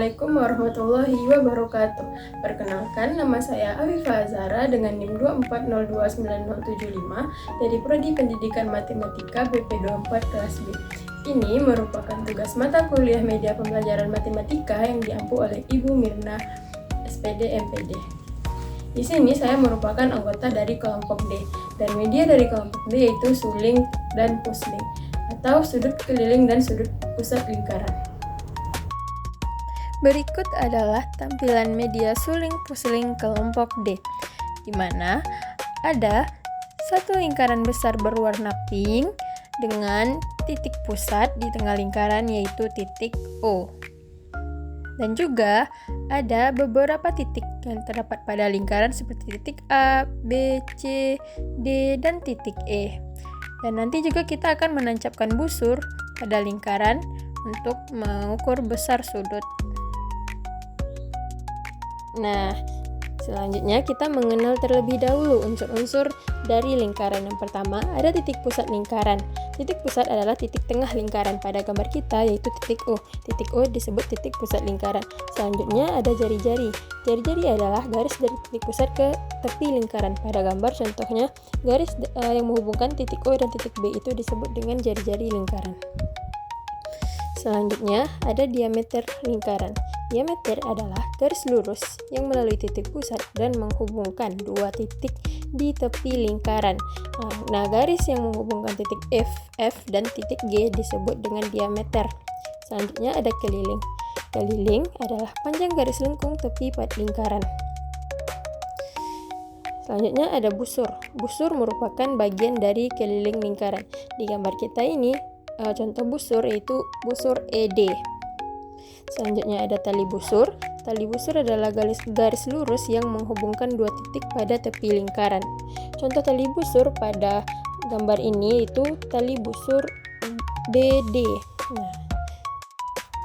Assalamualaikum warahmatullahi wabarakatuh. Perkenalkan, nama saya Afifah Azhara dengan NIM 2402975 dari Prodi Pendidikan Matematika BP24 kelas B. Ini merupakan tugas mata kuliah media pembelajaran matematika yang diampu oleh Ibu Mirna, SPD MPD. Di sini saya merupakan anggota dari kelompok D, dan media dari kelompok D yaitu suling dan pusling, atau sudut keliling dan sudut pusat lingkaran. Berikut adalah tampilan media suling-pusling kelompok D, di mana ada satu lingkaran besar berwarna pink dengan titik pusat di tengah lingkaran yaitu titik O. Dan juga ada beberapa titik yang terdapat pada lingkaran seperti titik A, B, C, D, dan titik E. Dan nanti juga kita akan menancapkan busur pada lingkaran untuk mengukur besar sudut. Nah, selanjutnya kita mengenal terlebih dahulu unsur-unsur dari lingkaran. Yang pertama, ada titik pusat lingkaran. Titik pusat adalah titik tengah lingkaran pada gambar kita, yaitu titik O. Titik O disebut titik pusat lingkaran. Selanjutnya ada jari-jari. Jari-jari adalah garis dari titik pusat ke tepi lingkaran. Pada gambar contohnya, garis yang menghubungkan titik O dan titik B itu disebut dengan jari-jari lingkaran. Selanjutnya ada diameter lingkaran. Diameter adalah garis lurus yang melalui titik pusat dan menghubungkan dua titik di tepi lingkaran. Nah, garis yang menghubungkan titik F dan titik G disebut dengan diameter. Selanjutnya ada keliling. Keliling adalah panjang garis lengkung tepi pada lingkaran. Selanjutnya ada busur. Busur merupakan bagian dari keliling lingkaran. Di gambar kita ini, contoh busur yaitu busur ED. Selanjutnya ada tali busur. Tali busur adalah garis lurus yang menghubungkan dua titik pada tepi lingkaran. Contoh tali busur pada gambar ini itu tali busur BD.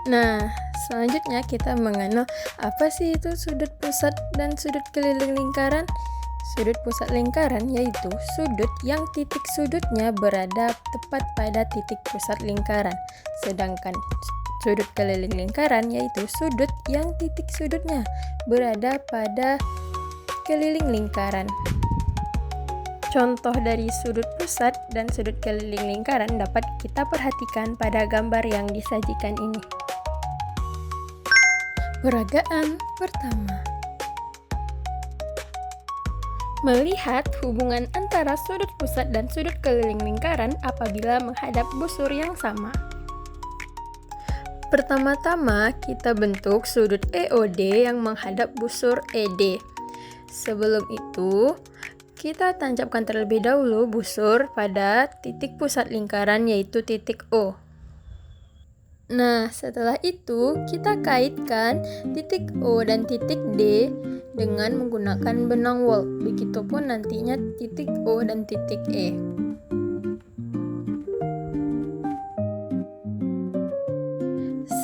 Nah, selanjutnya kita mengenal apa sih itu sudut pusat dan sudut keliling lingkaran. Sudut pusat lingkaran yaitu sudut yang titik sudutnya berada tepat pada titik pusat lingkaran. Sedangkan sudut keliling lingkaran yaitu sudut yang titik sudutnya berada pada keliling lingkaran. Contoh dari sudut pusat dan sudut keliling lingkaran dapat kita perhatikan pada gambar yang disajikan ini. Peragaan pertama. Melihat hubungan antara sudut pusat dan sudut keliling lingkaran apabila menghadap busur yang sama. Pertama-tama kita bentuk sudut EOD yang menghadap busur ED. Sebelum itu, kita tancapkan terlebih dahulu busur pada titik pusat lingkaran yaitu titik O. Nah, setelah itu kita kaitkan titik O dan titik D dengan menggunakan benang wol. Begitupun nantinya titik O dan titik E.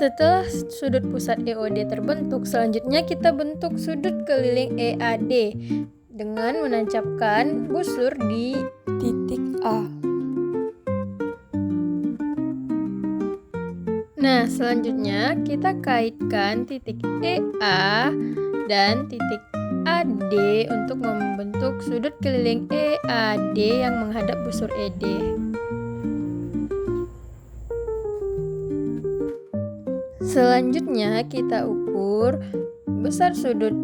Setelah sudut pusat EOD terbentuk, selanjutnya kita bentuk sudut keliling EAD dengan menancapkan busur di titik A. Nah, selanjutnya kita kaitkan titik EA dan titik AD untuk membentuk sudut keliling EAD yang menghadap busur ED. Selanjutnya kita ukur besar sudut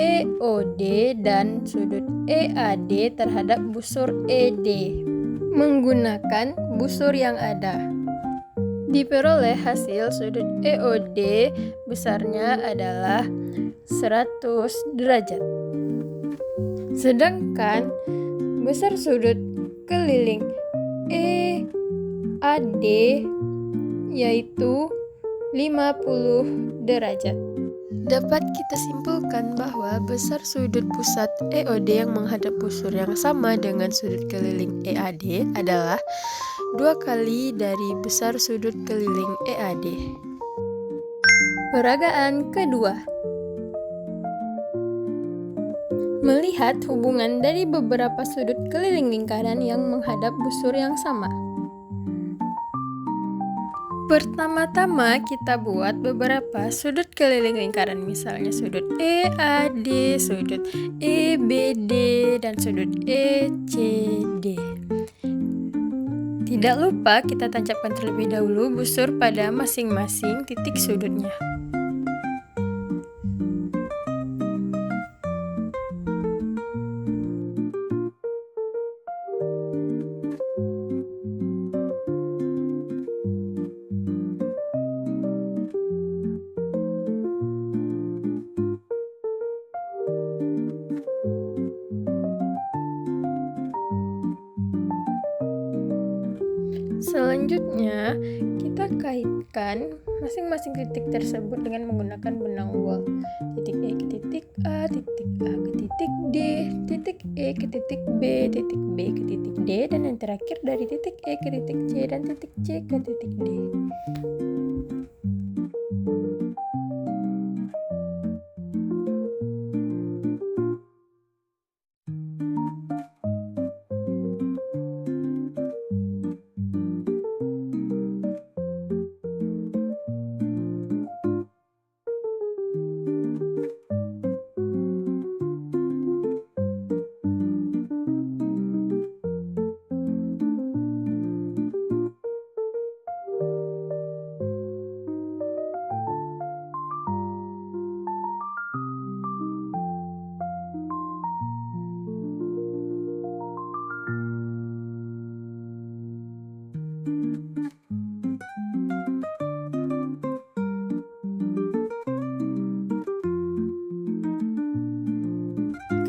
EOD dan sudut EAD terhadap busur ED menggunakan busur yang ada. Diperoleh hasil sudut EOD besarnya adalah 100 derajat. Sedangkan besar sudut keliling EAD yaitu 50 derajat. Dapat kita simpulkan bahwa besar sudut pusat EOD yang menghadap busur yang sama dengan sudut keliling EAD adalah 2 kali dari besar sudut keliling EAD. Peragaan kedua. Melihat hubungan dari beberapa sudut keliling lingkaran yang menghadap busur yang sama. Pertama-tama kita buat beberapa sudut keliling lingkaran, misalnya sudut EAD, sudut EBD, dan sudut ECD. Tidak lupa kita tancapkan terlebih dahulu busur pada masing-masing titik sudutnya. Selanjutnya, kita kaitkan masing-masing titik tersebut dengan menggunakan benang wol. Titik E ke titik A, titik A ke titik D, titik E ke titik B, titik B ke titik D, dan yang terakhir dari titik E ke titik C dan titik C ke titik D.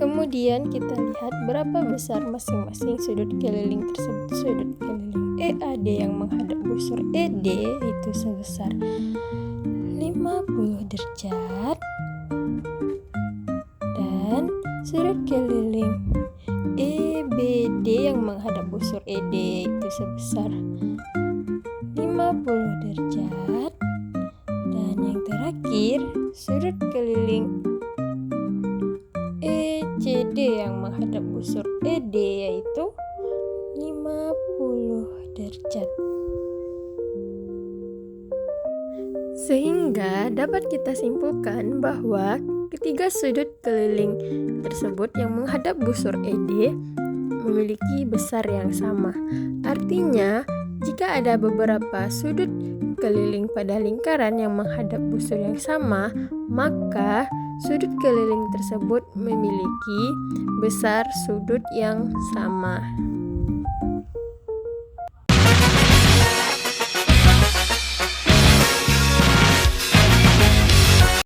Kemudian kita lihat berapa besar masing-masing sudut keliling tersebut. Sudut keliling EAD yang menghadap busur ED itu sebesar 50 derajat, dan sudut keliling EBD yang menghadap busur ED itu sebesar 50 derajat, dan yang terakhir sudut keliling ECD yang menghadap busur ED yaitu 50 derajat. Sehingga dapat kita simpulkan bahwa ketiga sudut keliling tersebut yang menghadap busur ED memiliki besar yang sama. Artinya, jika ada beberapa sudut keliling pada lingkaran yang menghadap busur yang sama, maka sudut keliling tersebut memiliki besar sudut yang sama.